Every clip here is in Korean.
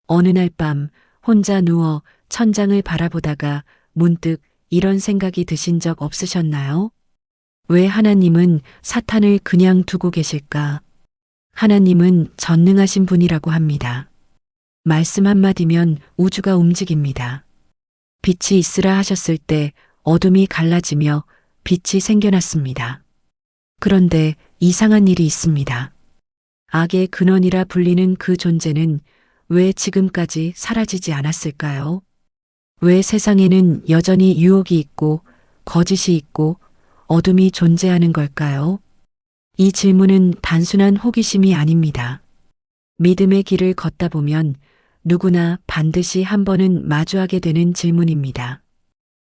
어느 날 밤 혼자 누워 천장을 바라보다가 문득 이런 생각이 드신 적 없으셨나요? 왜 하나님은 사탄을 그냥 두고 계실까? 하나님은 전능하신 분이라고 합니다. 말씀 한마디면 우주가 움직입니다. 빛이 있으라 하셨을 때 어둠이 갈라지며 빛이 생겨났습니다. 그런데 이상한 일이 있습니다. 악의 근원이라 불리는 그 존재는 왜 지금까지 사라지지 않았을까요? 왜 세상에는 여전히 유혹이 있고 거짓이 있고 어둠이 존재하는 걸까요? 이 질문은 단순한 호기심이 아닙니다. 믿음의 길을 걷다 보면 누구나 반드시 한 번은 마주하게 되는 질문입니다.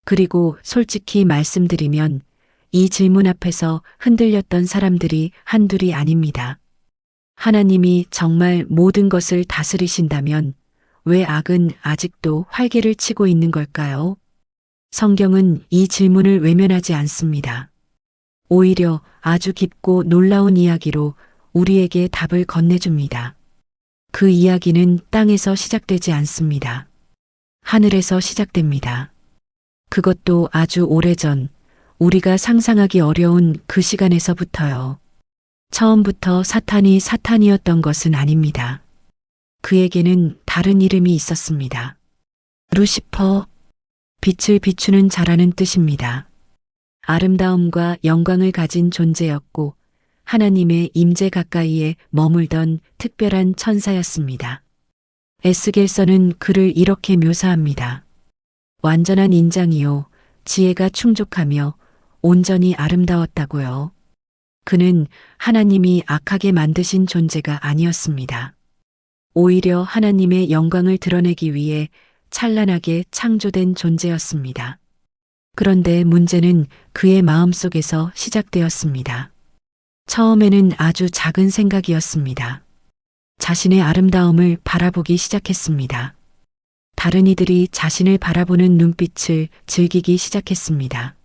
그리고 솔직히 말씀드리면 이 질문 앞에서 흔들렸던 사람들이 한둘이 아닙니다. 하나님이 정말 모든 것을 다스리신다면 왜 악은 아직도 활개를 치고 있는 걸까요? 성경은 이 질문을 외면하지 않습니다. 오히려 아주 깊고 놀라운 이야기로 우리에게 답을 건네줍니다. 그 이야기는 땅에서 시작되지 않습니다. 하늘에서 시작됩니다. 그것도 아주 오래전, 우리가 상상하기 어려운 그 시간에서부터요. 처음부터 사탄이 사탄이었던 것은 아닙니다. 그에게는 다른 이름이 있었습니다. 루시퍼, 빛을 비추는 자라는 뜻입니다. 아름다움과 영광을 가진 존재였고 하나님의 임재 가까이에 머물던 특별한 천사였습니다. 에스겔서는 그를 이렇게 묘사합니다. 완전한 인장이요, 지혜가 충족하며 온전히 아름다웠다고요. 그는 하나님이 악하게 만드신 존재가 아니었습니다. 오히려 하나님의 영광을 드러내기 위해 찬란하게 창조된 존재였습니다. 그런데 문제는 그의 마음속에서 시작되었습니다. 처음에는 아주 작은 생각이었습니다. 자신의 아름다움을 바라보기 시작했습니다. 다른 이들이 자신을 바라보는 눈빛을 즐기기 시작했습니다.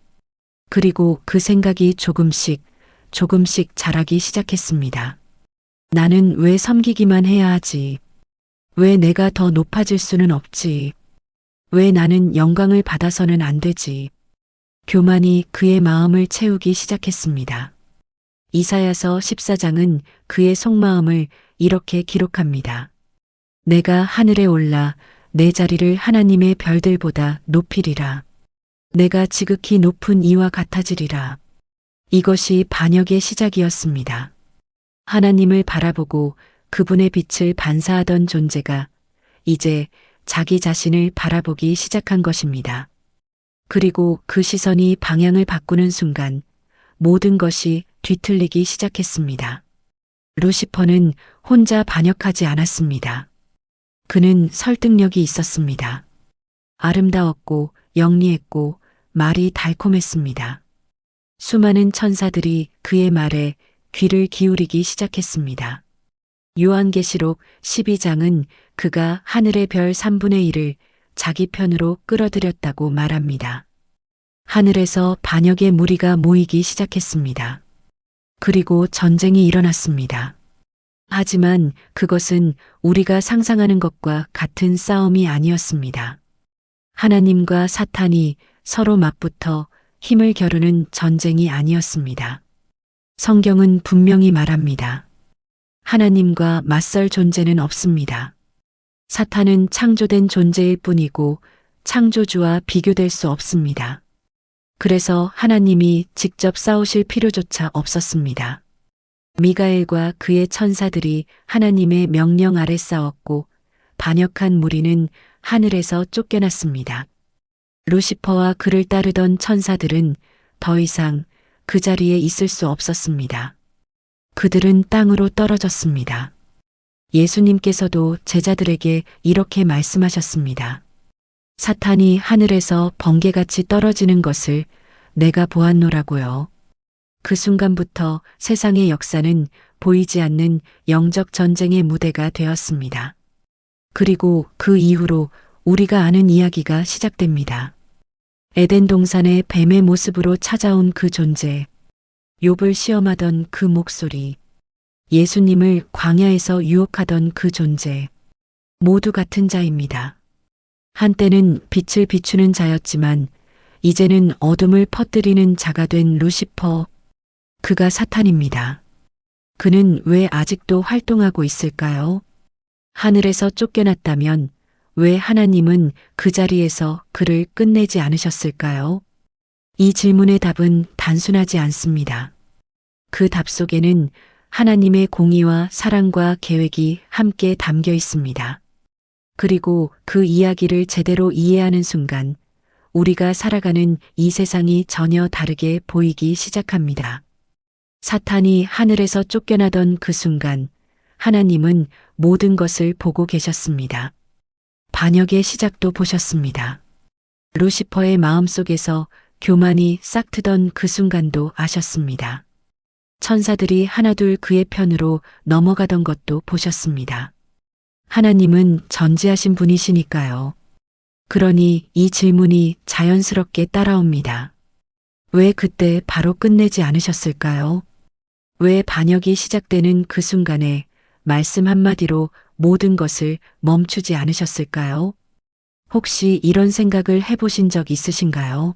그리고 그 생각이 조금씩 자라기 시작했습니다. 나는 왜 섬기기만 해야 하지? 왜 내가 더 높아질 수는 없지? 왜 나는 영광을 받아서는 안 되지? 교만이 그의 마음을 채우기 시작했습니다. 이사야서 14장은 그의 속마음을 이렇게 기록합니다. 내가 하늘에 올라 내 자리를 하나님의 별들보다 높이리라. 내가 지극히 높은 이와 같아지리라. 이것이 반역의 시작이었습니다. 하나님을 바라보고 그분의 빛을 반사하던 존재가 이제 자기 자신을 바라보기 시작한 것입니다. 그리고 그 시선이 방향을 바꾸는 순간 모든 것이 뒤틀리기 시작했습니다. 루시퍼는 혼자 반역하지 않았습니다. 그는 설득력이 있었습니다. 아름다웠고 영리했고 말이 달콤했습니다. 수많은 천사들이 그의 말에 귀를 기울이기 시작했습니다. 요한계시록 12장은 그가 하늘의 별 3분의 1을 자기 편으로 끌어들였다고 말합니다. 하늘에서 반역의 무리가 모이기 시작했습니다. 그리고 전쟁이 일어났습니다. 하지만 그것은 우리가 상상하는 것과 같은 싸움이 아니었습니다. 하나님과 사탄이 서로 맞붙어 힘을 겨루는 전쟁이 아니었습니다. 성경은 분명히 말합니다. 하나님과 맞설 존재는 없습니다. 사탄은 창조된 존재일 뿐이고 창조주와 비교될 수 없습니다. 그래서 하나님이 직접 싸우실 필요조차 없었습니다. 미가엘과 그의 천사들이 하나님의 명령 아래 싸웠고 반역한 무리는 하늘에서 쫓겨났습니다. 루시퍼와 그를 따르던 천사들은 더 이상 그 자리에 있을 수 없었습니다. 그들은 땅으로 떨어졌습니다. 예수님께서도 제자들에게 이렇게 말씀하셨습니다. 사탄이 하늘에서 번개같이 떨어지는 것을 내가 보았노라고요. 그 순간부터 세상의 역사는 보이지 않는 영적 전쟁의 무대가 되었습니다. 그리고 그 이후로 우리가 아는 이야기가 시작됩니다. 에덴 동산의 뱀의 모습으로 찾아온 그 존재, 욥을 시험하던 그 목소리, 예수님을 광야에서 유혹하던 그 존재, 모두 같은 자입니다. 한때는 빛을 비추는 자였지만 이제는 어둠을 퍼뜨리는 자가 된 루시퍼. 그가 사탄입니다. 그는 왜 아직도 활동하고 있을까요? 하늘에서 쫓겨났다면 왜 하나님은 그 자리에서 그를 끝내지 않으셨을까요? 이 질문의 답은 단순하지 않습니다. 그 답 속에는 하나님의 공의와 사랑과 계획이 함께 담겨 있습니다. 그리고 그 이야기를 제대로 이해하는 순간 우리가 살아가는 이 세상이 전혀 다르게 보이기 시작합니다. 사탄이 하늘에서 쫓겨나던 그 순간 하나님은 모든 것을 보고 계셨습니다. 반역의 시작도 보셨습니다. 루시퍼의 마음속에서 교만이 싹트던 그 순간도 아셨습니다. 천사들이 하나둘 그의 편으로 넘어가던 것도 보셨습니다. 하나님은 전지하신 분이시니까요. 그러니 이 질문이 자연스럽게 따라옵니다. 왜 그때 바로 끝내지 않으셨을까요? 왜 반역이 시작되는 그 순간에 말씀 한마디로 모든 것을 멈추지 않으셨을까요? 혹시 이런 생각을 해보신 적 있으신가요?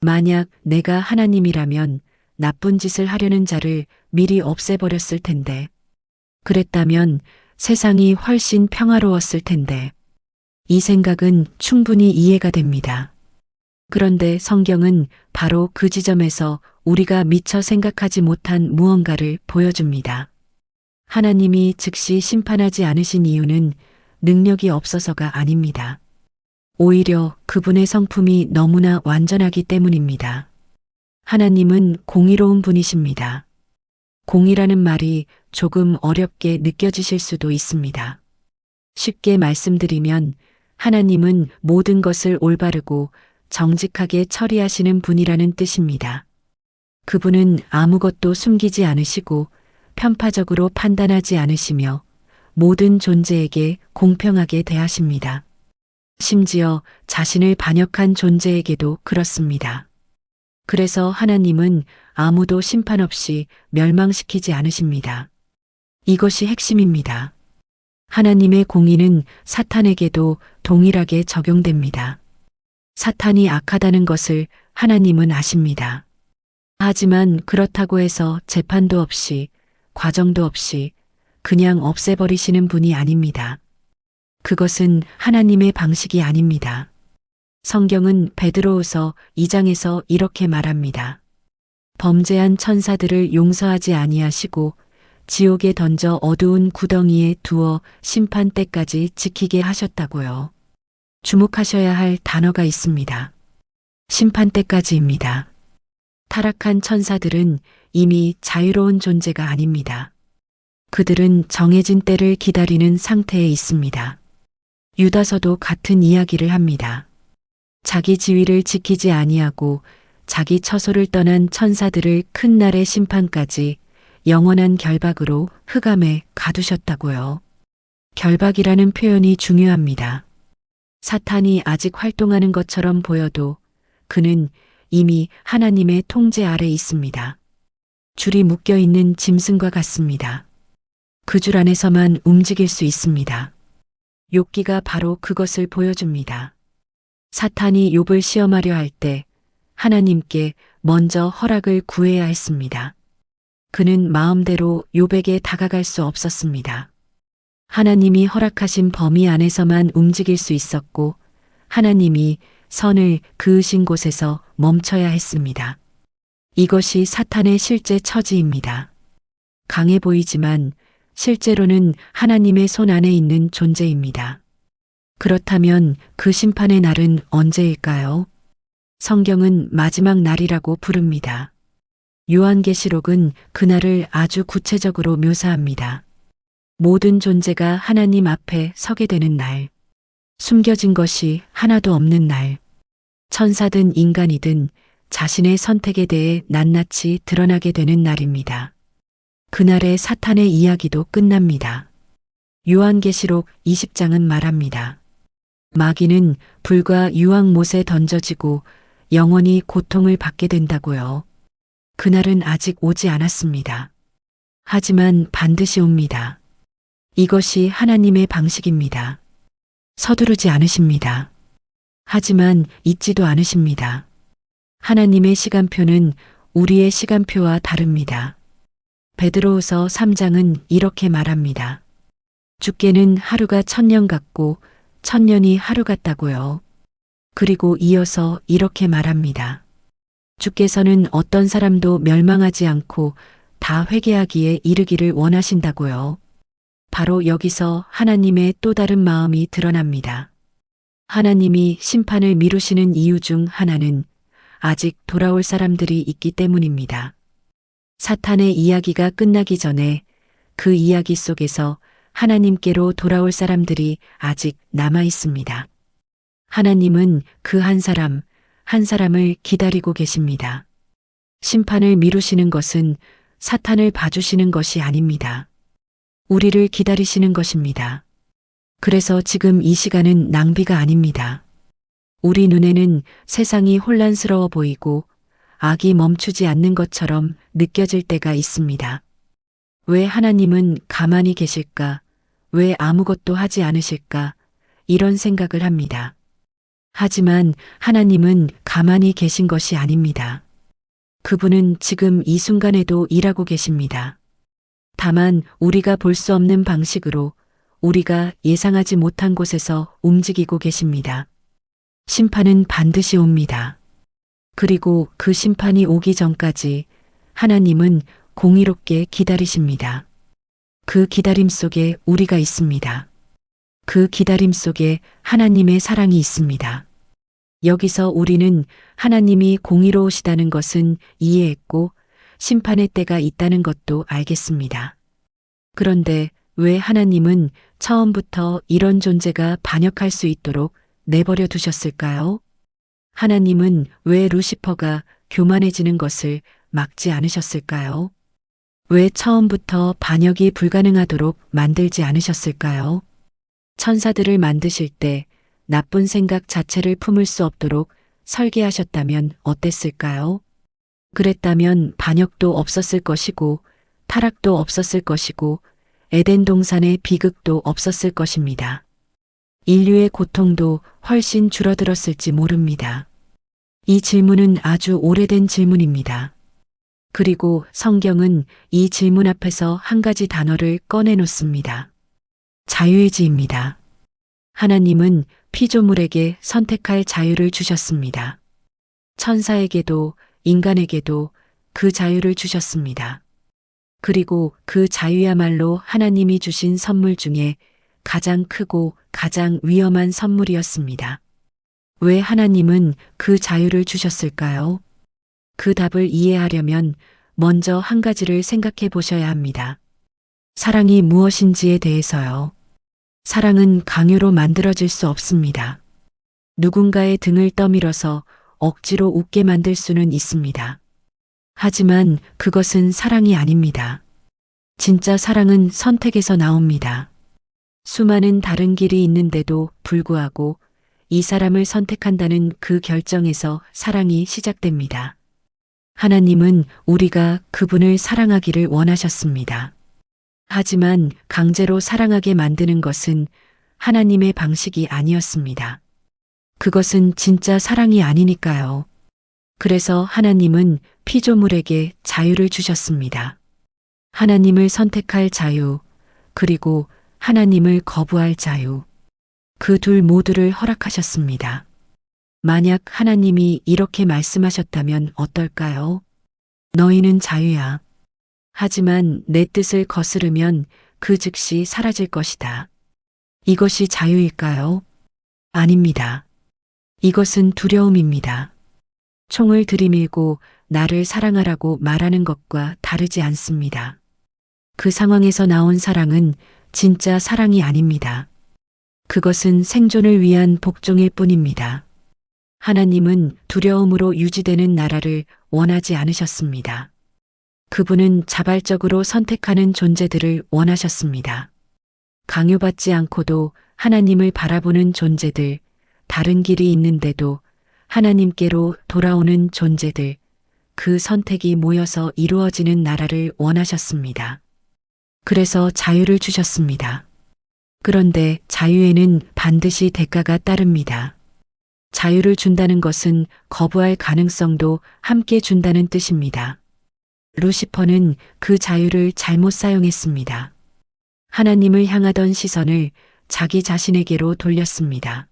만약 내가 하나님이라면 나쁜 짓을 하려는 자를 미리 없애버렸을 텐데, 그랬다면 세상이 훨씬 평화로웠을 텐데, 이 생각은 충분히 이해가 됩니다. 그런데 성경은 바로 그 지점에서 우리가 미처 생각하지 못한 무언가를 보여줍니다. 하나님이 즉시 심판하지 않으신 이유는 능력이 없어서가 아닙니다. 오히려 그분의 성품이 너무나 완전하기 때문입니다. 하나님은 공의로운 분이십니다. 공의라는 말이 조금 어렵게 느껴지실 수도 있습니다. 쉽게 말씀드리면 하나님은 모든 것을 올바르고 정직하게 처리하시는 분이라는 뜻입니다. 그분은 아무것도 숨기지 않으시고 편파적으로 판단하지 않으시며 모든 존재에게 공평하게 대하십니다. 심지어 자신을 반역한 존재에게도 그렇습니다. 그래서 하나님은 아무도 심판 없이 멸망시키지 않으십니다. 이것이 핵심입니다. 하나님의 공의는 사탄에게도 동일하게 적용됩니다. 사탄이 악하다는 것을 하나님은 아십니다. 하지만 그렇다고 해서 재판도 없이 과정도 없이 그냥 없애버리시는 분이 아닙니다. 그것은 하나님의 방식이 아닙니다. 성경은 베드로후서 2장에서 이렇게 말합니다. 범죄한 천사들을 용서하지 아니하시고 지옥에 던져 어두운 구덩이에 두어 심판 때까지 지키게 하셨다고요. 주목하셔야 할 단어가 있습니다. 심판 때까지입니다. 타락한 천사들은 이미 자유로운 존재가 아닙니다. 그들은 정해진 때를 기다리는 상태에 있습니다. 유다서도 같은 이야기를 합니다. 자기 지위를 지키지 아니하고 자기 처소를 떠난 천사들을 큰 날의 심판까지 영원한 결박으로 흑암에 가두셨다고요. 결박이라는 표현이 중요합니다. 사탄이 아직 활동하는 것처럼 보여도 그는 이미 하나님의 통제 아래 있습니다. 줄이 묶여 있는 짐승과 같습니다. 그 줄 안에서만 움직일 수 있습니다. 욥기가 바로 그것을 보여줍니다. 사탄이 욥을 시험하려 할 때 하나님께 먼저 허락을 구해야 했습니다. 그는 마음대로 욥에게 다가갈 수 없었습니다. 하나님이 허락하신 범위 안에서만 움직일 수 있었고 하나님이 선을 그으신 곳에서 멈춰야 했습니다. 이것이 사탄의 실제 처지입니다. 강해 보이지만 실제로는 하나님의 손 안에 있는 존재입니다. 그렇다면 그 심판의 날은 언제일까요? 성경은 마지막 날이라고 부릅니다. 요한계시록은 그날을 아주 구체적으로 묘사합니다. 모든 존재가 하나님 앞에 서게 되는 날, 숨겨진 것이 하나도 없는 날, 천사든 인간이든 자신의 선택에 대해 낱낱이 드러나게 되는 날입니다. 그날의 사탄의 이야기도 끝납니다. 요한계시록 20장은 말합니다. 마귀는 불과 유황못에 던져지고 영원히 고통을 받게 된다고요. 그날은 아직 오지 않았습니다. 하지만 반드시 옵니다. 이것이 하나님의 방식입니다. 서두르지 않으십니다. 하지만 잊지도 않으십니다. 하나님의 시간표는 우리의 시간표와 다릅니다. 베드로후서 3장은 이렇게 말합니다. 주께는 하루가 1000년 같고 1000년이 하루 같다고요. 그리고 이어서 이렇게 말합니다. 주께서는 어떤 사람도 멸망하지 않고 다 회개하기에 이르기를 원하신다고요. 바로 여기서 하나님의 또 다른 마음이 드러납니다. 하나님이 심판을 미루시는 이유 중 하나는 아직 돌아올 사람들이 있기 때문입니다. 사탄의 이야기가 끝나기 전에 그 이야기 속에서 하나님께로 돌아올 사람들이 아직 남아 있습니다. 하나님은 그 한 사람, 한 사람을 기다리고 계십니다. 심판을 미루시는 것은 사탄을 봐주시는 것이 아닙니다. 우리를 기다리시는 것입니다. 그래서 지금 이 시간은 낭비가 아닙니다. 우리 눈에는 세상이 혼란스러워 보이고 악이 멈추지 않는 것처럼 느껴질 때가 있습니다. 왜 하나님은 가만히 계실까? 왜 아무것도 하지 않으실까? 이런 생각을 합니다. 하지만 하나님은 가만히 계신 것이 아닙니다. 그분은 지금 이 순간에도 일하고 계십니다. 다만 우리가 볼 수 없는 방식으로 우리가 예상하지 못한 곳에서 움직이고 계십니다. 심판은 반드시 옵니다. 그리고 그 심판이 오기 전까지 하나님은 공의롭게 기다리십니다. 그 기다림 속에 우리가 있습니다. 그 기다림 속에 하나님의 사랑이 있습니다. 여기서 우리는 하나님이 공의로우시다는 것은 이해했고 심판의 때가 있다는 것도 알겠습니다. 그런데 왜 하나님은 처음부터 이런 존재가 반역할 수 있도록 내버려 두셨을까요? 하나님은 왜 루시퍼가 교만해지는 것을 막지 않으셨을까요? 왜 처음부터 반역이 불가능하도록 만들지 않으셨을까요? 천사들을 만드실 때 나쁜 생각 자체를 품을 수 없도록 설계하셨다면 어땠을까요? 그랬다면 반역도 없었을 것이고 타락도 없었을 것이고 에덴 동산의 비극도 없었을 것입니다. 인류의 고통도 훨씬 줄어들었을지 모릅니다. 이 질문은 아주 오래된 질문입니다. 그리고 성경은 이 질문 앞에서 한 가지 단어를 꺼내놓습니다. 자유의지입니다. 하나님은 피조물에게 선택할 자유를 주셨습니다. 천사에게도 인간에게도 그 자유를 주셨습니다. 그리고 그 자유야말로 하나님이 주신 선물 중에 가장 크고 가장 위험한 선물이었습니다. 왜 하나님은 그 자유를 주셨을까요? 그 답을 이해하려면 먼저 한 가지를 생각해 보셔야 합니다. 사랑이 무엇인지에 대해서요. 사랑은 강요로 만들어질 수 없습니다. 누군가의 등을 떠밀어서 억지로 웃게 만들 수는 있습니다. 하지만 그것은 사랑이 아닙니다. 진짜 사랑은 선택에서 나옵니다. 수많은 다른 길이 있는데도 불구하고 이 사람을 선택한다는 그 결정에서 사랑이 시작됩니다. 하나님은 우리가 그분을 사랑하기를 원하셨습니다. 하지만 강제로 사랑하게 만드는 것은 하나님의 방식이 아니었습니다. 그것은 진짜 사랑이 아니니까요. 그래서 하나님은 피조물에게 자유를 주셨습니다. 하나님을 선택할 자유, 그리고 하나님을 거부할 자유. 그 둘 모두를 허락하셨습니다. 만약 하나님이 이렇게 말씀하셨다면 어떨까요? 너희는 자유야. 하지만 내 뜻을 거스르면 그 즉시 사라질 것이다. 이것이 자유일까요? 아닙니다. 이것은 두려움입니다. 총을 들이밀고 나를 사랑하라고 말하는 것과 다르지 않습니다. 그 상황에서 나온 사랑은 진짜 사랑이 아닙니다. 그것은 생존을 위한 복종일 뿐입니다. 하나님은 두려움으로 유지되는 나라를 원하지 않으셨습니다. 그분은 자발적으로 선택하는 존재들을 원하셨습니다. 강요받지 않고도 하나님을 바라보는 존재들, 다른 길이 있는데도 하나님께로 돌아오는 존재들, 그 선택이 모여서 이루어지는 나라를 원하셨습니다. 그래서 자유를 주셨습니다. 그런데 자유에는 반드시 대가가 따릅니다. 자유를 준다는 것은 거부할 가능성도 함께 준다는 뜻입니다. 루시퍼는 그 자유를 잘못 사용했습니다. 하나님을 향하던 시선을 자기 자신에게로 돌렸습니다.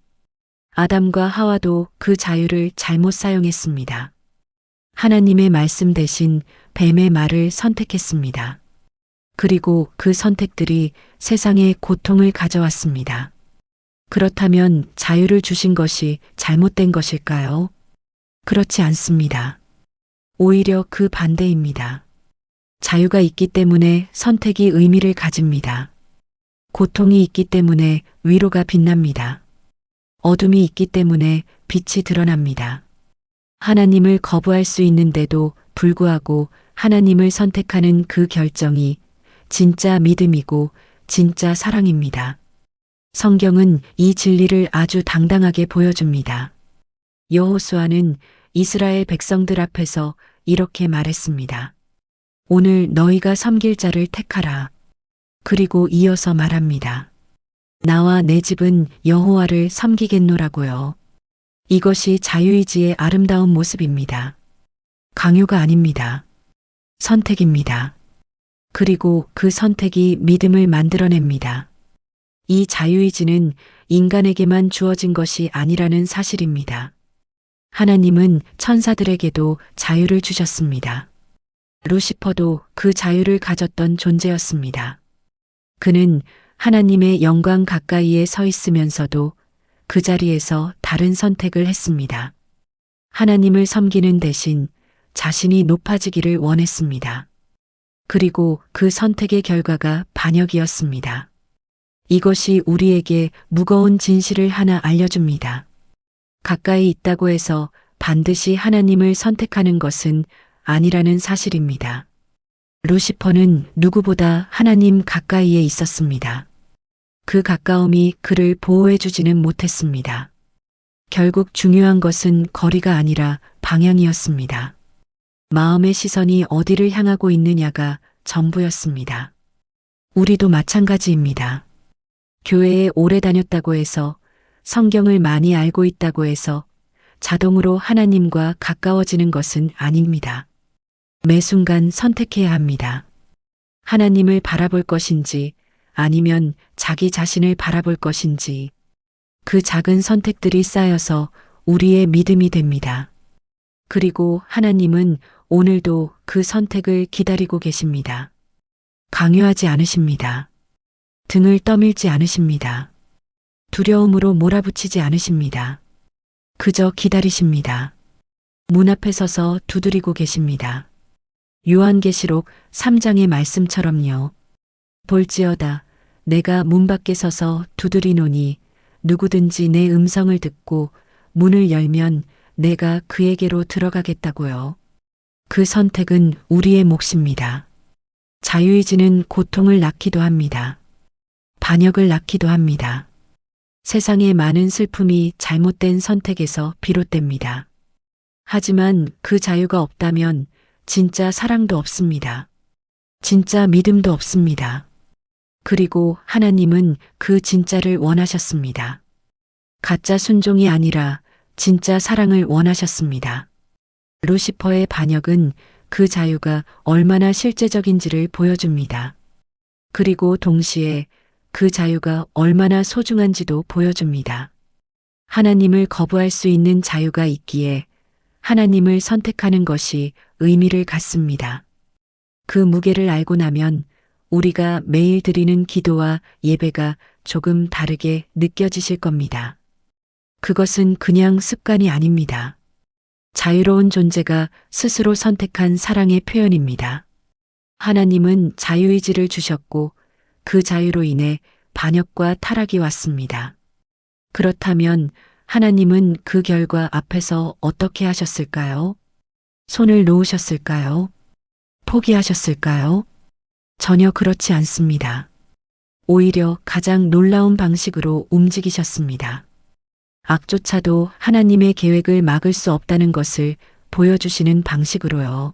아담과 하와도 그 자유를 잘못 사용했습니다. 하나님의 말씀 대신 뱀의 말을 선택했습니다. 그리고 그 선택들이 세상에 고통을 가져왔습니다. 그렇다면 자유를 주신 것이 잘못된 것일까요? 그렇지 않습니다. 오히려 그 반대입니다. 자유가 있기 때문에 선택이 의미를 가집니다. 고통이 있기 때문에 위로가 빛납니다. 어둠이 있기 때문에 빛이 드러납니다. 하나님을 거부할 수 있는데도 불구하고 하나님을 선택하는 그 결정이 진짜 믿음이고 진짜 사랑입니다. 성경은 이 진리를 아주 당당하게 보여줍니다. 여호수아는 이스라엘 백성들 앞에서 이렇게 말했습니다. 오늘 너희가 섬길 자를 택하라. 그리고 이어서 말합니다. 나와 내 집은 여호와를 섬기겠노라고요. 이것이 자유의지의 아름다운 모습입니다. 강요가 아닙니다. 선택입니다. 그리고 그 선택이 믿음을 만들어냅니다. 이 자유의지는 인간에게만 주어진 것이 아니라는 사실입니다. 하나님은 천사들에게도 자유를 주셨습니다. 루시퍼도 그 자유를 가졌던 존재였습니다. 그는 하나님의 영광 가까이에 서 있으면서도 그 자리에서 다른 선택을 했습니다. 하나님을 섬기는 대신 자신이 높아지기를 원했습니다. 그리고 그 선택의 결과가 반역이었습니다. 이것이 우리에게 무거운 진실을 하나 알려줍니다. 가까이 있다고 해서 반드시 하나님을 선택하는 것은 아니라는 사실입니다. 루시퍼는 누구보다 하나님 가까이에 있었습니다. 그 가까움이 그를 보호해주지는 못했습니다. 결국 중요한 것은 거리가 아니라 방향이었습니다. 마음의 시선이 어디를 향하고 있느냐가 전부였습니다. 우리도 마찬가지입니다. 교회에 오래 다녔다고 해서, 성경을 많이 알고 있다고 해서 자동으로 하나님과 가까워지는 것은 아닙니다. 매 순간 선택해야 합니다. 하나님을 바라볼 것인지 아니면 자기 자신을 바라볼 것인지, 그 작은 선택들이 쌓여서 우리의 믿음이 됩니다. 그리고 하나님은 오늘도 그 선택을 기다리고 계십니다. 강요하지 않으십니다. 등을 떠밀지 않으십니다. 두려움으로 몰아붙이지 않으십니다. 그저 기다리십니다. 문 앞에 서서 두드리고 계십니다. 요한계시록 3장의 말씀처럼요. 볼지어다 내가 문 밖에 서서 두드리노니 누구든지 내 음성을 듣고 문을 열면 내가 그에게로 들어가겠다고요. 그 선택은 우리의 몫입니다. 자유의지는 고통을 낳기도 합니다. 반역을 낳기도 합니다. 세상의 많은 슬픔이 잘못된 선택에서 비롯됩니다. 하지만 그 자유가 없다면 진짜 사랑도 없습니다. 진짜 믿음도 없습니다. 그리고 하나님은 그 진짜를 원하셨습니다. 가짜 순종이 아니라 진짜 사랑을 원하셨습니다. 루시퍼의 반역은 그 자유가 얼마나 실제적인지를 보여줍니다. 그리고 동시에 그 자유가 얼마나 소중한지도 보여줍니다. 하나님을 거부할 수 있는 자유가 있기에 하나님을 선택하는 것이 의미를 갖습니다. 그 무게를 알고 나면 우리가 매일 드리는 기도와 예배가 조금 다르게 느껴지실 겁니다. 그것은 그냥 습관이 아닙니다. 자유로운 존재가 스스로 선택한 사랑의 표현입니다. 하나님은 자유의지를 주셨고 그 자유로 인해 반역과 타락이 왔습니다. 그렇다면 하나님은 그 결과 앞에서 어떻게 하셨을까요? 손을 놓으셨을까요? 포기하셨을까요? 전혀 그렇지 않습니다. 오히려 가장 놀라운 방식으로 움직이셨습니다. 악조차도 하나님의 계획을 막을 수 없다는 것을 보여주시는 방식으로요.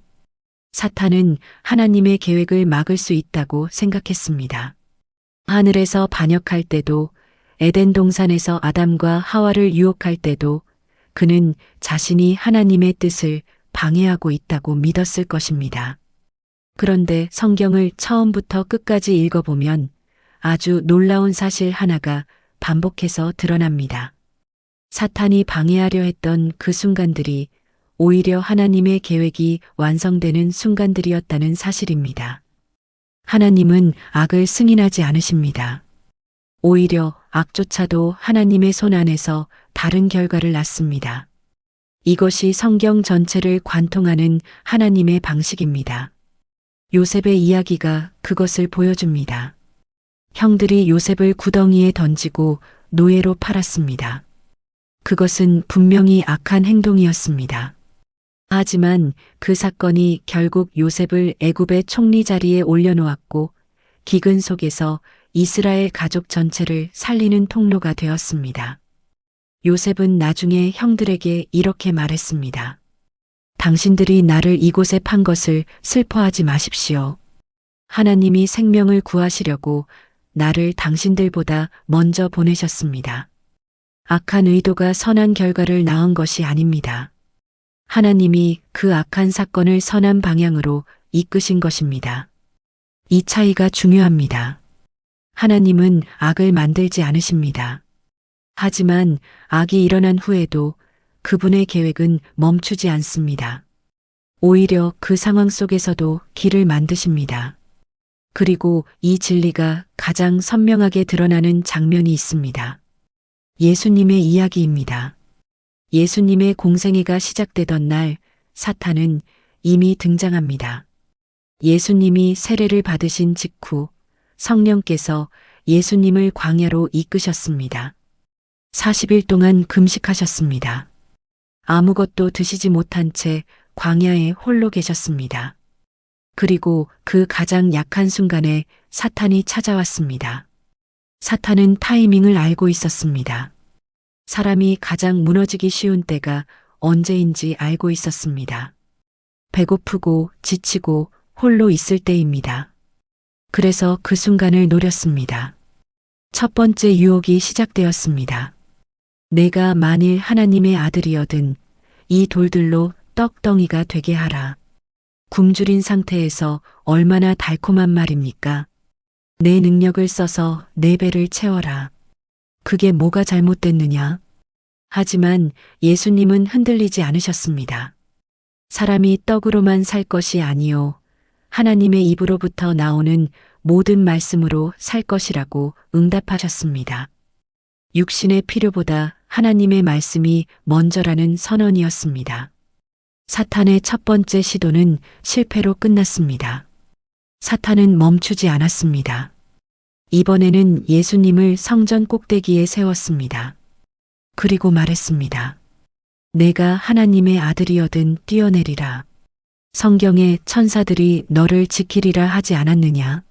사탄은 하나님의 계획을 막을 수 있다고 생각했습니다. 하늘에서 반역할 때도, 에덴 동산에서 아담과 하와를 유혹할 때도 그는 자신이 하나님의 뜻을 방해하고 있다고 믿었을 것입니다. 그런데 성경을 처음부터 끝까지 읽어보면 아주 놀라운 사실 하나가 반복해서 드러납니다. 사탄이 방해하려 했던 그 순간들이 오히려 하나님의 계획이 완성되는 순간들이었다는 사실입니다. 하나님은 악을 승인하지 않으십니다. 오히려 악조차도 하나님의 손 안에서 다른 결과를 낳습니다. 이것이 성경 전체를 관통하는 하나님의 방식입니다. 요셉의 이야기가 그것을 보여줍니다. 형들이 요셉을 구덩이에 던지고 노예로 팔았습니다. 그것은 분명히 악한 행동이었습니다. 하지만 그 사건이 결국 요셉을 애굽의 총리 자리에 올려놓았고 기근 속에서 이스라엘 가족 전체를 살리는 통로가 되었습니다. 요셉은 나중에 형들에게 이렇게 말했습니다. 당신들이 나를 이곳에 판 것을 슬퍼하지 마십시오. 하나님이 생명을 구하시려고 나를 당신들보다 먼저 보내셨습니다. 악한 의도가 선한 결과를 낳은 것이 아닙니다. 하나님이 그 악한 사건을 선한 방향으로 이끄신 것입니다. 이 차이가 중요합니다. 하나님은 악을 만들지 않으십니다. 하지만 악이 일어난 후에도 그분의 계획은 멈추지 않습니다. 오히려 그 상황 속에서도 길을 만드십니다. 그리고 이 진리가 가장 선명하게 드러나는 장면이 있습니다. 예수님의 이야기입니다. 예수님의 공생애가 시작되던 날 사탄은 이미 등장합니다. 예수님이 세례를 받으신 직후 성령께서 예수님을 광야로 이끄셨습니다. 40일 동안 금식하셨습니다. 아무것도 드시지 못한 채 광야에 홀로 계셨습니다. 그리고 그 가장 약한 순간에 사탄이 찾아왔습니다. 사탄은 타이밍을 알고 있었습니다. 사람이 가장 무너지기 쉬운 때가 언제인지 알고 있었습니다. 배고프고 지치고 홀로 있을 때입니다. 그래서 그 순간을 노렸습니다. 첫 번째 유혹이 시작되었습니다. 내가 만일 하나님의 아들이여든 이 돌들로 떡덩이가 되게 하라. 굶주린 상태에서 얼마나 달콤한 말입니까? 내 능력을 써서 내 배를 채워라. 그게 뭐가 잘못됐느냐? 하지만 예수님은 흔들리지 않으셨습니다. 사람이 떡으로만 살 것이 아니요 하나님의 입으로부터 나오는 모든 말씀으로 살 것이라고 응답하셨습니다. 육신의 필요보다 하나님의 말씀이 먼저라는 선언이었습니다. 사탄의 첫 번째 시도는 실패로 끝났습니다. 사탄은 멈추지 않았습니다. 이번에는 예수님을 성전 꼭대기에 세웠습니다. 그리고 말했습니다. 내가 하나님의 아들이여든 뛰어내리라. 성경에 천사들이 너를 지키리라 하지 않았느냐?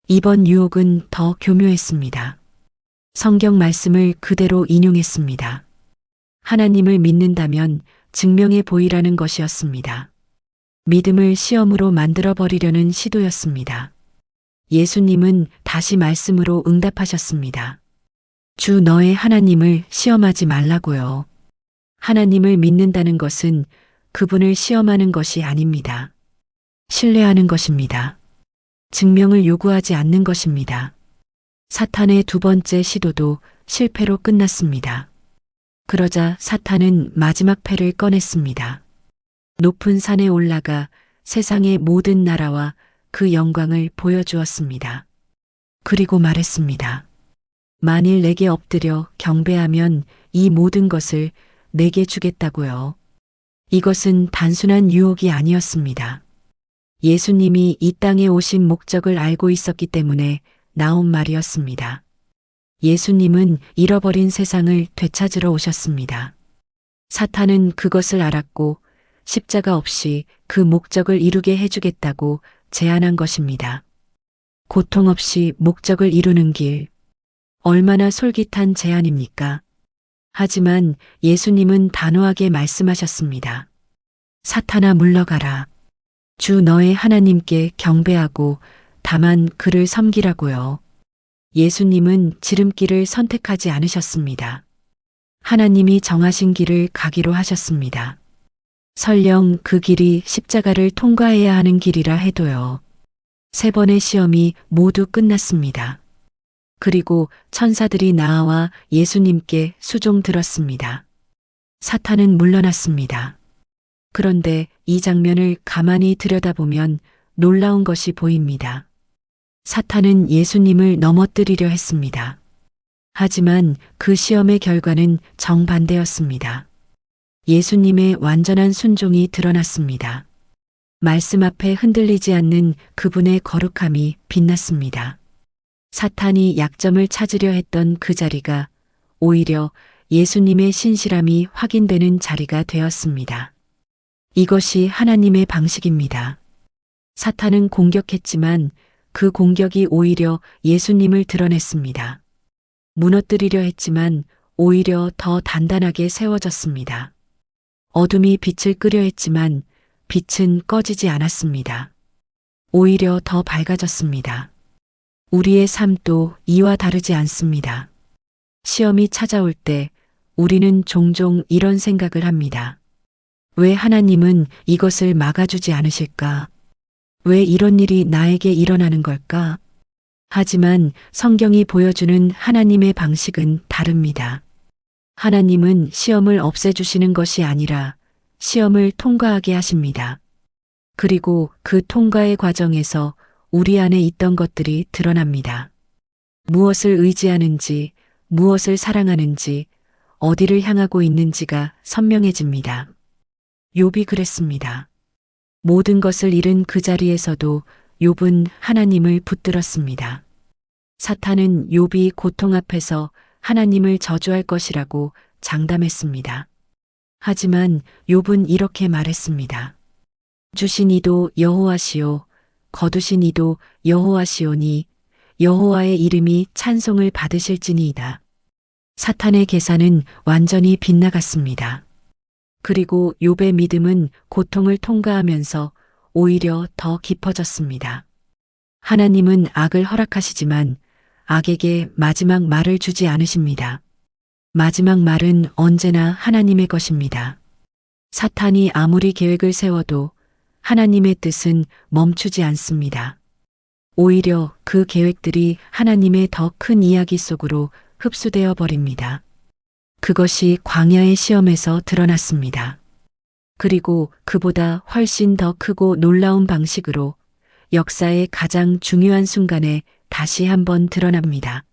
이번 유혹은 더 교묘했습니다. 성경 말씀을 그대로 인용했습니다. 하나님을 믿는다면 증명해 보이라는 것이었습니다. 믿음을 시험으로 만들어버리려는 시도였습니다. 예수님은 다시 말씀으로 응답하셨습니다. 주 너의 하나님을 시험하지 말라고요. 하나님을 믿는다는 것은 그분을 시험하는 것이 아닙니다. 신뢰하는 것입니다. 증명을 요구하지 않는 것입니다. 사탄의 두 번째 시도도 실패로 끝났습니다. 그러자 사탄은 마지막 패를 꺼냈습니다. 높은 산에 올라가 세상의 모든 나라와 그 영광을 보여주었습니다. 그리고 말했습니다. 만일 내게 엎드려 경배하면 이 모든 것을 내게 주겠다고요. 이것은 단순한 유혹이 아니었습니다. 예수님이 이 땅에 오신 목적을 알고 있었기 때문에 나온 말이었습니다. 예수님은 잃어버린 세상을 되찾으러 오셨습니다. 사탄은 그것을 알았고 십자가 없이 그 목적을 이루게 해주겠다고 제안한 것입니다. 고통 없이 목적을 이루는 길. 얼마나 솔깃한 제안입니까? 하지만 예수님은 단호하게 말씀하셨습니다. 사탄아 물러가라. 주 너의 하나님께 경배하고 다만 그를 섬기라고요. 예수님은 지름길을 선택하지 않으셨습니다. 하나님이 정하신 길을 가기로 하셨습니다. 설령 그 길이 십자가를 통과해야 하는 길이라 해도요. 3번의 시험이 모두 끝났습니다. 그리고 천사들이 나와 예수님께 수종 들었습니다. 사탄은 물러났습니다. 그런데 이 장면을 가만히 들여다보면 놀라운 것이 보입니다. 사탄은 예수님을 넘어뜨리려 했습니다. 하지만 그 시험의 결과는 정반대였습니다. 예수님의 완전한 순종이 드러났습니다. 말씀 앞에 흔들리지 않는 그분의 거룩함이 빛났습니다. 사탄이 약점을 찾으려 했던 그 자리가 오히려 예수님의 신실함이 확인되는 자리가 되었습니다. 이것이 하나님의 방식입니다. 사탄은 공격했지만 그 공격이 오히려 예수님을 드러냈습니다. 무너뜨리려 했지만 오히려 더 단단하게 세워졌습니다. 어둠이 빛을 끄려 했지만 빛은 꺼지지 않았습니다. 오히려 더 밝아졌습니다. 우리의 삶도 이와 다르지 않습니다. 시험이 찾아올 때 우리는 종종 이런 생각을 합니다. 왜 하나님은 이것을 막아주지 않으실까? 왜 이런 일이 나에게 일어나는 걸까? 하지만 성경이 보여주는 하나님의 방식은 다릅니다. 하나님은 시험을 없애주시는 것이 아니라 시험을 통과하게 하십니다. 그리고 그 통과의 과정에서 우리 안에 있던 것들이 드러납니다. 무엇을 의지하는지, 무엇을 사랑하는지, 어디를 향하고 있는지가 선명해집니다. 욥이 그랬습니다. 모든 것을 잃은 그 자리에서도 욥은 하나님을 붙들었습니다. 사탄은 욥이 고통 앞에서 하나님을 저주할 것이라고 장담했습니다. 하지만 욥은 이렇게 말했습니다. 주신 이도 여호와시요 거두신 이도 여호와시오니 여호와의 이름이 찬송을 받으실지니이다. 사탄의 계산은 완전히 빗나갔습니다. 그리고 욥의 믿음은 고통을 통과하면서 오히려 더 깊어졌습니다. 하나님은 악을 허락하시지만 악에게 마지막 말을 주지 않으십니다. 마지막 말은 언제나 하나님의 것입니다. 사탄이 아무리 계획을 세워도 하나님의 뜻은 멈추지 않습니다. 오히려 그 계획들이 하나님의 더 큰 이야기 속으로 흡수되어 버립니다. 그것이 광야의 시험에서 드러났습니다. 그리고 그보다 훨씬 더 크고 놀라운 방식으로 역사의 가장 중요한 순간에 다시 한번 드러납니다.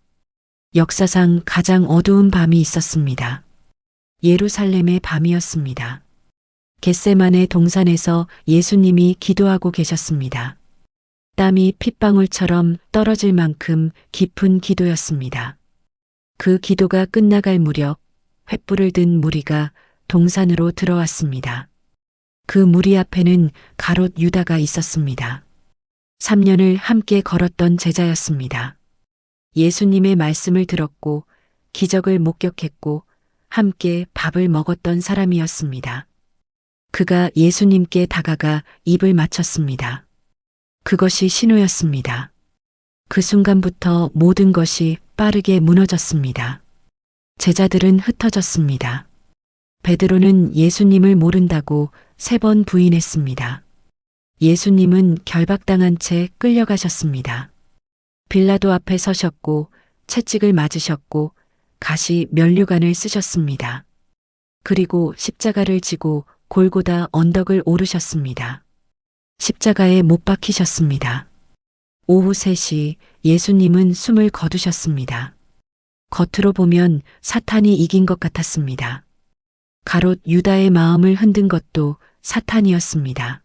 역사상 가장 어두운 밤이 있었습니다. 예루살렘의 밤이었습니다. 겟세마네 동산에서 예수님이 기도하고 계셨습니다. 땀이 핏방울처럼 떨어질 만큼 깊은 기도였습니다. 그 기도가 끝나갈 무렵 횃불을 든 무리가 동산으로 들어왔습니다. 그 무리 앞에는 가롯 유다가 있었습니다. 3년을 함께 걸었던 제자였습니다. 예수님의 말씀을 들었고 기적을 목격했고 함께 밥을 먹었던 사람이었습니다. 그가 예수님께 다가가 입을 맞췄습니다. 그것이 신호였습니다. 그 순간부터 모든 것이 빠르게 무너졌습니다. 제자들은 흩어졌습니다. 베드로는 예수님을 모른다고 3번 부인했습니다. 예수님은 결박당한 채 끌려가셨습니다. 빌라도 앞에 서셨고 채찍을 맞으셨고 가시 면류관을 쓰셨습니다. 그리고 십자가를 지고 골고다 언덕을 오르셨습니다. 십자가에 못 박히셨습니다. 오후 3시 예수님은 숨을 거두셨습니다. 겉으로 보면 사탄이 이긴 것 같았습니다. 가롯 유다의 마음을 흔든 것도 사탄이었습니다.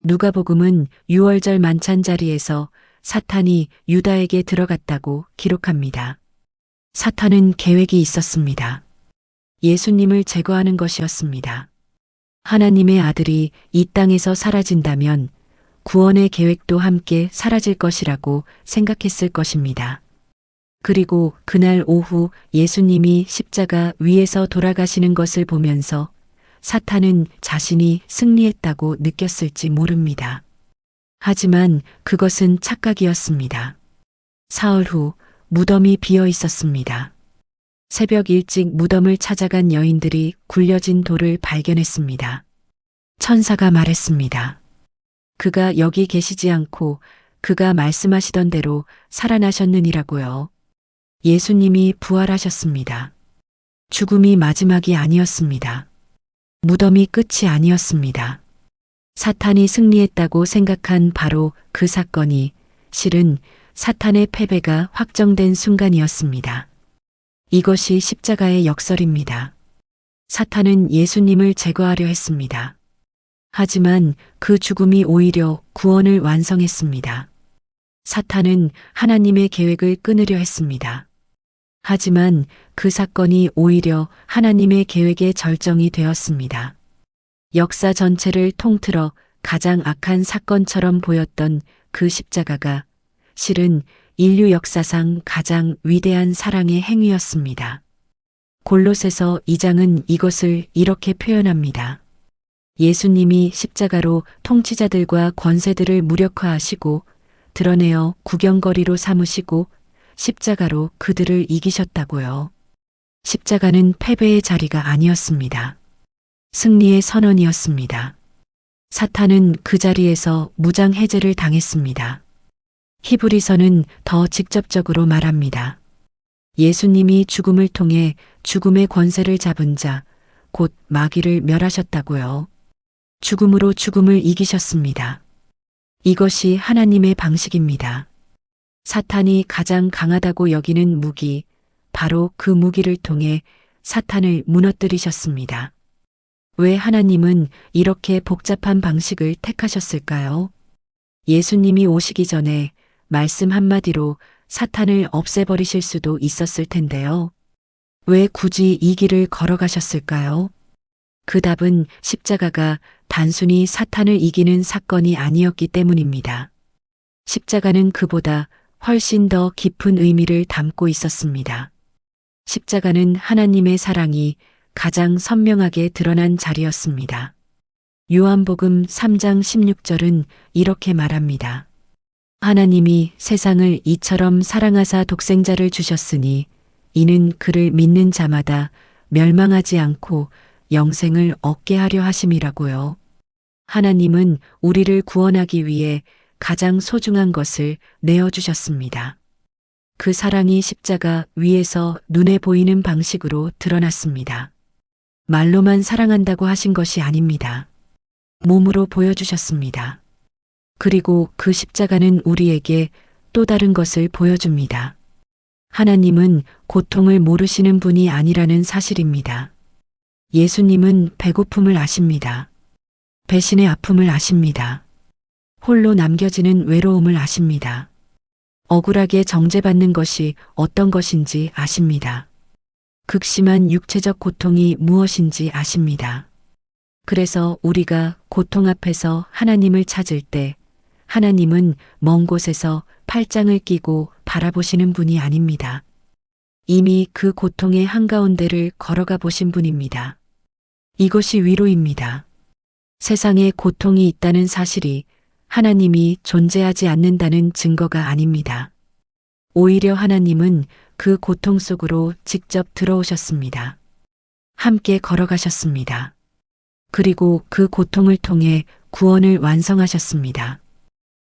누가복음은 유월절 만찬 자리에서 사탄이 유다에게 들어갔다고 기록합니다. 사탄은 계획이 있었습니다. 예수님을 제거하는 것이었습니다. 하나님의 아들이 이 땅에서 사라진다면 구원의 계획도 함께 사라질 것이라고 생각했을 것입니다. 그리고 그날 오후 예수님이 십자가 위에서 돌아가시는 것을 보면서 사탄은 자신이 승리했다고 느꼈을지 모릅니다. 하지만 그것은 착각이었습니다. 사흘 후 무덤이 비어 있었습니다. 새벽 일찍 무덤을 찾아간 여인들이 굴려진 돌을 발견했습니다. 천사가 말했습니다. 그가 여기 계시지 않고 그가 말씀하시던 대로 살아나셨느니라고요. 예수님이 부활하셨습니다. 죽음이 마지막이 아니었습니다. 무덤이 끝이 아니었습니다. 사탄이 승리했다고 생각한 바로 그 사건이 실은 사탄의 패배가 확정된 순간이었습니다. 이것이 십자가의 역설입니다. 사탄은 예수님을 제거하려 했습니다. 하지만 그 죽음이 오히려 구원을 완성했습니다. 사탄은 하나님의 계획을 끊으려 했습니다. 하지만 그 사건이 오히려 하나님의 계획의 절정이 되었습니다. 역사 전체를 통틀어 가장 악한 사건처럼 보였던 그 십자가가 실은 인류 역사상 가장 위대한 사랑의 행위였습니다. 골로새서 2장은 이것을 이렇게 표현합니다. 예수님이 십자가로 통치자들과 권세들을 무력화하시고 드러내어 구경거리로 삼으시고 십자가로 그들을 이기셨다고요. 십자가는 패배의 자리가 아니었습니다. 승리의 선언이었습니다. 사탄은 그 자리에서 무장 해제를 당했습니다. 히브리서는 더 직접적으로 말합니다. 예수님이 죽음을 통해 죽음의 권세를 잡은 자, 곧 마귀를 멸하셨다고요. 죽음으로 죽음을 이기셨습니다. 이것이 하나님의 방식입니다. 사탄이 가장 강하다고 여기는 무기, 바로 그 무기를 통해 사탄을 무너뜨리셨습니다. 왜 하나님은 이렇게 복잡한 방식을 택하셨을까요? 예수님이 오시기 전에 말씀 한마디로 사탄을 없애버리실 수도 있었을 텐데요. 왜 굳이 이 길을 걸어가셨을까요? 그 답은 십자가가 단순히 사탄을 이기는 사건이 아니었기 때문입니다. 십자가는 그보다 훨씬 더 깊은 의미를 담고 있었습니다. 십자가는 하나님의 사랑이 가장 선명하게 드러난 자리였습니다. 요한복음 3장 16절은 이렇게 말합니다. 하나님이 세상을 이처럼 사랑하사 독생자를 주셨으니 이는 그를 믿는 자마다 멸망하지 않고 영생을 얻게 하려 하심이라고요. 하나님은 우리를 구원하기 위해 가장 소중한 것을 내어주셨습니다. 그 사랑이 십자가 위에서 눈에 보이는 방식으로 드러났습니다. 말로만 사랑한다고 하신 것이 아닙니다. 몸으로 보여주셨습니다. 그리고 그 십자가는 우리에게 또 다른 것을 보여줍니다. 하나님은 고통을 모르시는 분이 아니라는 사실입니다. 예수님은 배고픔을 아십니다. 배신의 아픔을 아십니다. 홀로 남겨지는 외로움을 아십니다. 억울하게 정죄받는 것이 어떤 것인지 아십니다. 극심한 육체적 고통이 무엇인지 아십니다. 그래서 우리가 고통 앞에서 하나님을 찾을 때 하나님은 먼 곳에서 팔짱을 끼고 바라보시는 분이 아닙니다. 이미 그 고통의 한가운데를 걸어가 보신 분입니다. 이것이 위로입니다. 세상에 고통이 있다는 사실이 하나님이 존재하지 않는다는 증거가 아닙니다. 오히려 하나님은 그 고통 속으로 직접 들어오셨습니다. 함께 걸어가셨습니다. 그리고 그 고통을 통해 구원을 완성하셨습니다.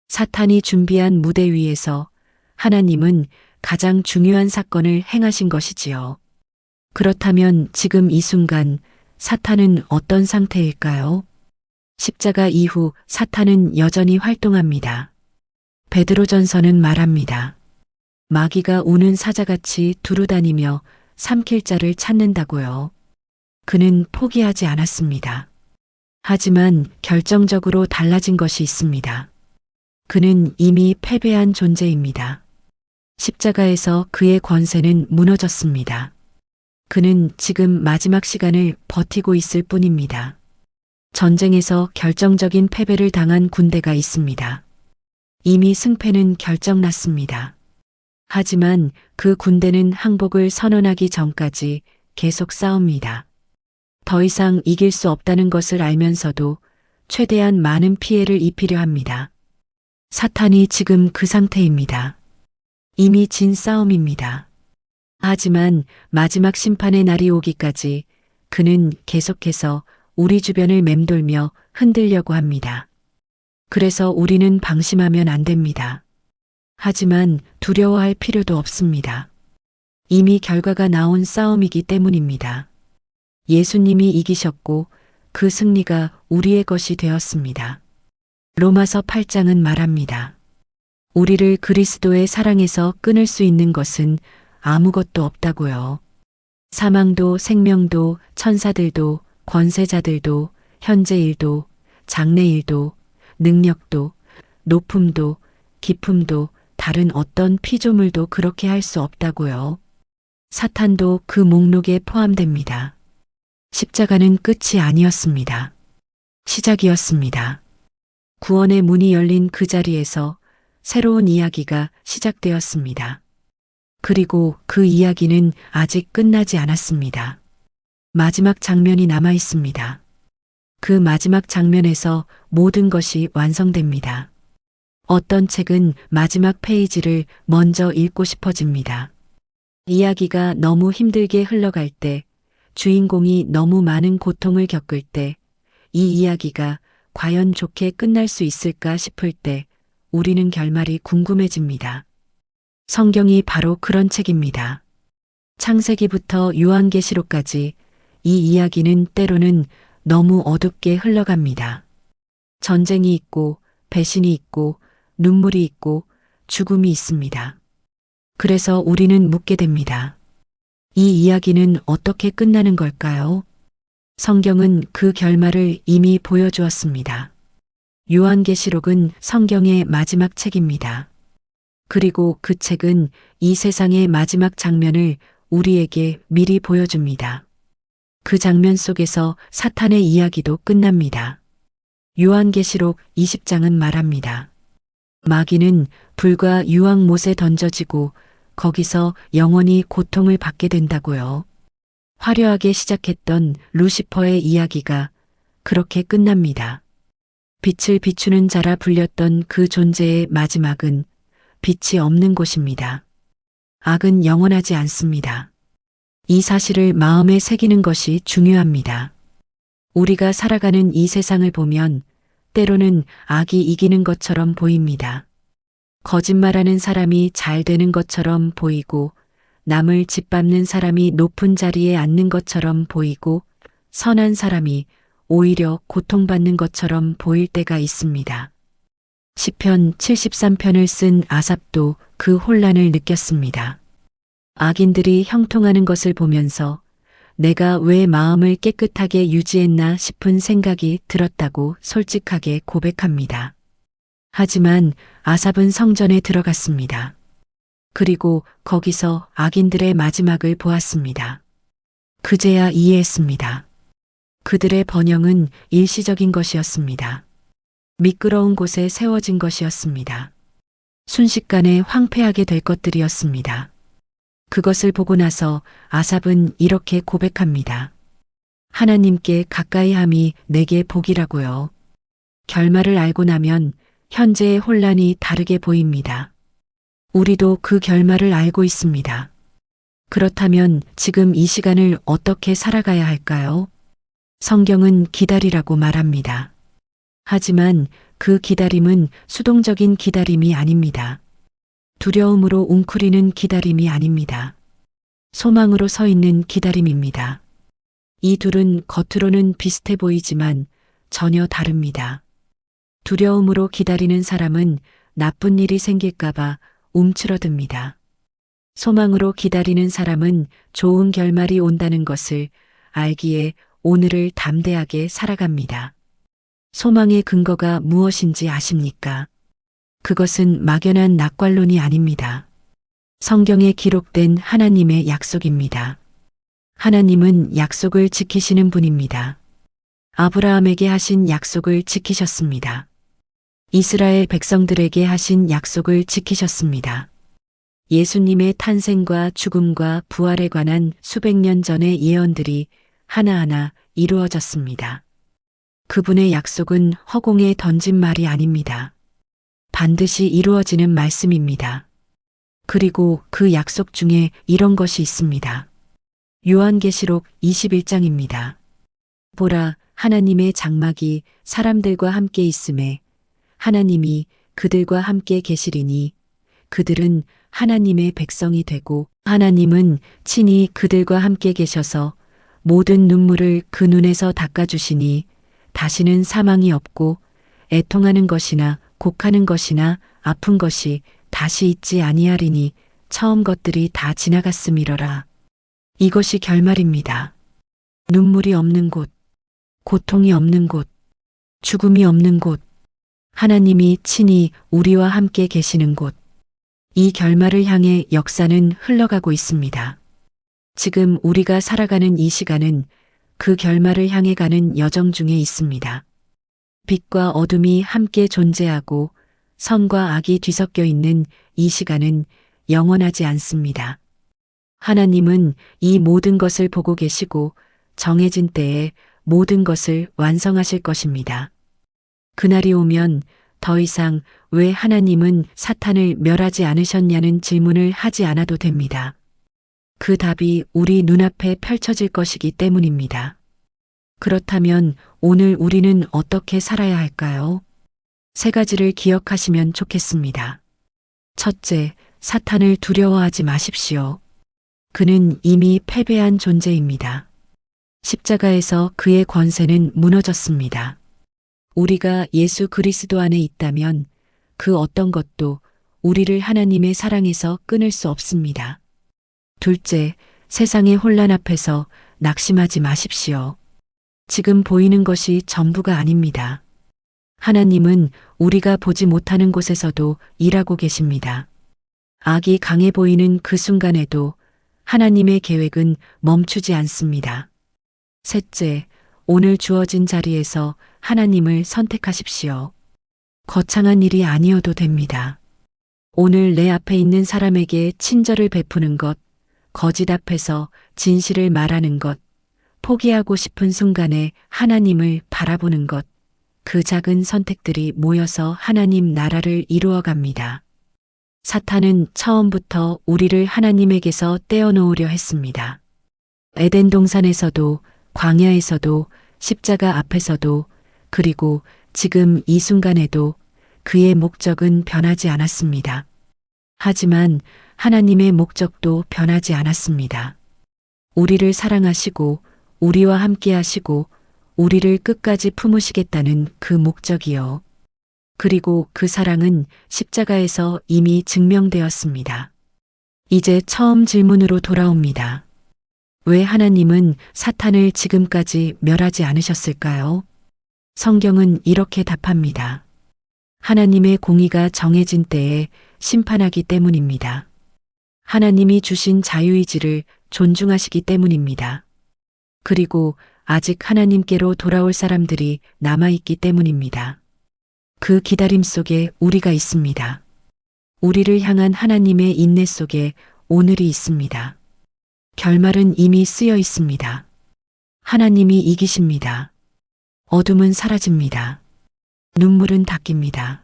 사탄이 준비한 무대 위에서 하나님은 가장 중요한 사건을 행하신 것이지요. 그렇다면 지금 이 순간 사탄은 어떤 상태일까요? 십자가 이후 사탄은 여전히 활동합니다. 베드로전서는 말합니다. 마귀가 우는 사자같이 두루다니며 삼킬 자를 찾는다고요. 그는 포기하지 않았습니다. 하지만 결정적으로 달라진 것이 있습니다. 그는 이미 패배한 존재입니다. 십자가에서 그의 권세는 무너졌습니다. 그는 지금 마지막 시간을 버티고 있을 뿐입니다. 전쟁에서 결정적인 패배를 당한 군대가 있습니다. 이미 승패는 결정났습니다. 하지만 그 군대는 항복을 선언하기 전까지 계속 싸웁니다. 더 이상 이길 수 없다는 것을 알면서도 최대한 많은 피해를 입히려 합니다. 사탄이 지금 그 상태입니다. 이미 진 싸움입니다. 하지만 마지막 심판의 날이 오기까지 그는 계속해서 우리 주변을 맴돌며 흔들려고 합니다. 그래서 우리는 방심하면 안 됩니다. 하지만 두려워할 필요도 없습니다. 이미 결과가 나온 싸움이기 때문입니다. 예수님이 이기셨고 그 승리가 우리의 것이 되었습니다. 로마서 8장은 말합니다. 우리를 그리스도의 사랑에서 끊을 수 있는 것은 아무것도 없다고요. 사망도 생명도 천사들도 권세자들도 현재일도 장래일도 능력도 높음도 깊음도 다른 어떤 피조물도 그렇게 할 수 없다고요. 사탄도 그 목록에 포함됩니다. 십자가는 끝이 아니었습니다. 시작이었습니다. 구원의 문이 열린 그 자리에서 새로운 이야기가 시작되었습니다. 그리고 그 이야기는 아직 끝나지 않았습니다. 마지막 장면이 남아 있습니다. 그 마지막 장면에서 모든 것이 완성됩니다. 어떤 책은 마지막 페이지를 먼저 읽고 싶어집니다. 이야기가 너무 힘들게 흘러갈 때, 주인공이 너무 많은 고통을 겪을 때, 이 이야기가 과연 좋게 끝날 수 있을까 싶을 때, 우리는 결말이 궁금해집니다. 성경이 바로 그런 책입니다. 창세기부터 요한계시록까지 이 이야기는 때로는 너무 어둡게 흘러갑니다. 전쟁이 있고 배신이 있고 눈물이 있고 죽음이 있습니다. 그래서 우리는 묻게 됩니다. 이 이야기는 어떻게 끝나는 걸까요? 성경은 그 결말을 이미 보여주었습니다. 요한계시록은 성경의 마지막 책입니다. 그리고 그 책은 이 세상의 마지막 장면을 우리에게 미리 보여줍니다. 그 장면 속에서 사탄의 이야기도 끝납니다. 요한계시록 20장은 말합니다. 마귀는 불과 유황못에 던져지고 거기서 영원히 고통을 받게 된다고요. 화려하게 시작했던 루시퍼의 이야기가 그렇게 끝납니다. 빛을 비추는 자라 불렸던 그 존재의 마지막은 빛이 없는 곳입니다. 악은 영원하지 않습니다. 이 사실을 마음에 새기는 것이 중요합니다. 우리가 살아가는 이 세상을 보면 때로는 악이 이기는 것처럼 보입니다. 거짓말하는 사람이 잘 되는 것처럼 보이고 남을 짓밟는 사람이 높은 자리에 앉는 것처럼 보이고 선한 사람이 오히려 고통받는 것처럼 보일 때가 있습니다. 시편 73편을 쓴 아삽도 그 혼란을 느꼈습니다. 악인들이 형통하는 것을 보면서 내가 왜 마음을 깨끗하게 유지했나 싶은 생각이 들었다고 솔직하게 고백합니다. 하지만 아삽은 성전에 들어갔습니다. 그리고 거기서 악인들의 마지막을 보았습니다. 그제야 이해했습니다. 그들의 번영은 일시적인 것이었습니다. 미끄러운 곳에 세워진 것이었습니다. 순식간에 황폐하게 될 것들이었습니다. 그것을 보고 나서 아삽은 이렇게 고백합니다. 하나님께 가까이 함이 내게 복이라고요. 결말을 알고 나면 현재의 혼란이 다르게 보입니다. 우리도 그 결말을 알고 있습니다. 그렇다면 지금 이 시간을 어떻게 살아가야 할까요? 성경은 기다리라고 말합니다. 하지만 그 기다림은 수동적인 기다림이 아닙니다. 두려움으로 웅크리는 기다림이 아닙니다. 소망으로 서 있는 기다림입니다. 이 둘은 겉으로는 비슷해 보이지만 전혀 다릅니다. 두려움으로 기다리는 사람은 나쁜 일이 생길까봐 움츠러듭니다. 소망으로 기다리는 사람은 좋은 결말이 온다는 것을 알기에 오늘을 담대하게 살아갑니다. 소망의 근거가 무엇인지 아십니까? 그것은 막연한 낙관론이 아닙니다. 성경에 기록된 하나님의 약속입니다. 하나님은 약속을 지키시는 분입니다. 아브라함에게 하신 약속을 지키셨습니다. 이스라엘 백성들에게 하신 약속을 지키셨습니다. 예수님의 탄생과 죽음과 부활에 관한 수백 년 전의 예언들이 하나하나 이루어졌습니다. 그분의 약속은 허공에 던진 말이 아닙니다. 반드시 이루어지는 말씀입니다. 그리고 그 약속 중에 이런 것이 있습니다. 요한계시록 21장입니다. 보라, 하나님의 장막이 사람들과 함께 있음에 하나님이 그들과 함께 계시리니 그들은 하나님의 백성이 되고 하나님은 친히 그들과 함께 계셔서 모든 눈물을 그 눈에서 닦아주시니 다시는 사망이 없고 애통하는 것이나 곡하는 것이나 아픈 것이 다시 있지 아니하리니 처음 것들이 다 지나갔음이러라. 이것이 결말입니다. 눈물이 없는 곳, 고통이 없는 곳, 죽음이 없는 곳, 하나님이 친히 우리와 함께 계시는 곳. 이 결말을 향해 역사는 흘러가고 있습니다. 지금 우리가 살아가는 이 시간은 그 결말을 향해 가는 여정 중에 있습니다. 빛과 어둠이 함께 존재하고 선과 악이 뒤섞여 있는 이 시간은 영원하지 않습니다. 하나님은 이 모든 것을 보고 계시고 정해진 때에 모든 것을 완성하실 것입니다. 그날이 오면 더 이상 왜 하나님은 사탄을 멸하지 않으셨냐는 질문을 하지 않아도 됩니다. 그 답이 우리 눈앞에 펼쳐질 것이기 때문입니다. 그렇다면 오늘 우리는 어떻게 살아야 할까요? 세 가지를 기억하시면 좋겠습니다. 첫째, 사탄을 두려워하지 마십시오. 그는 이미 패배한 존재입니다. 십자가에서 그의 권세는 무너졌습니다. 우리가 예수 그리스도 안에 있다면 그 어떤 것도 우리를 하나님의 사랑에서 끊을 수 없습니다. 둘째, 세상의 혼란 앞에서 낙심하지 마십시오. 지금 보이는 것이 전부가 아닙니다. 하나님은 우리가 보지 못하는 곳에서도 일하고 계십니다. 악이 강해 보이는 그 순간에도 하나님의 계획은 멈추지 않습니다. 셋째, 오늘 주어진 자리에서 하나님을 선택하십시오. 거창한 일이 아니어도 됩니다. 오늘 내 앞에 있는 사람에게 친절을 베푸는 것, 거짓 앞에서 진실을 말하는 것, 포기하고 싶은 순간에 하나님을 바라보는 것, 그 작은 선택들이 모여서 하나님 나라를 이루어 갑니다. 사탄은 처음부터 우리를 하나님에게서 떼어놓으려 했습니다. 에덴 동산에서도 광야에서도 십자가 앞에서도 그리고 지금 이 순간에도 그의 목적은 변하지 않았습니다. 하지만 하나님의 목적도 변하지 않았습니다. 우리를 사랑하시고 우리와 함께 하시고 우리를 끝까지 품으시겠다는 그 목적이요. 그리고 그 사랑은 십자가에서 이미 증명되었습니다. 이제 처음 질문으로 돌아옵니다. 왜 하나님은 사탄을 지금까지 멸하지 않으셨을까요? 성경은 이렇게 답합니다. 하나님의 공의가 정해진 때에 심판하기 때문입니다. 하나님이 주신 자유의지를 존중하시기 때문입니다. 그리고 아직 하나님께로 돌아올 사람들이 남아있기 때문입니다. 그 기다림 속에 우리가 있습니다. 우리를 향한 하나님의 인내 속에 오늘이 있습니다. 결말은 이미 쓰여 있습니다. 하나님이 이기십니다. 어둠은 사라집니다. 눈물은 닦입니다.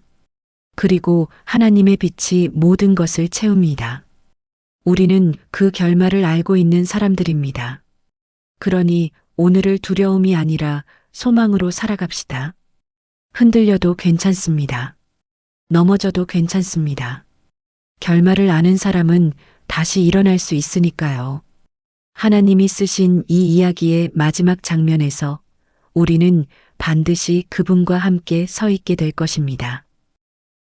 그리고 하나님의 빛이 모든 것을 채웁니다. 우리는 그 결말을 알고 있는 사람들입니다. 그러니 오늘을 두려움이 아니라 소망으로 살아갑시다. 흔들려도 괜찮습니다. 넘어져도 괜찮습니다. 결말을 아는 사람은 다시 일어날 수 있으니까요. 하나님이 쓰신 이 이야기의 마지막 장면에서 우리는 반드시 그분과 함께 서 있게 될 것입니다.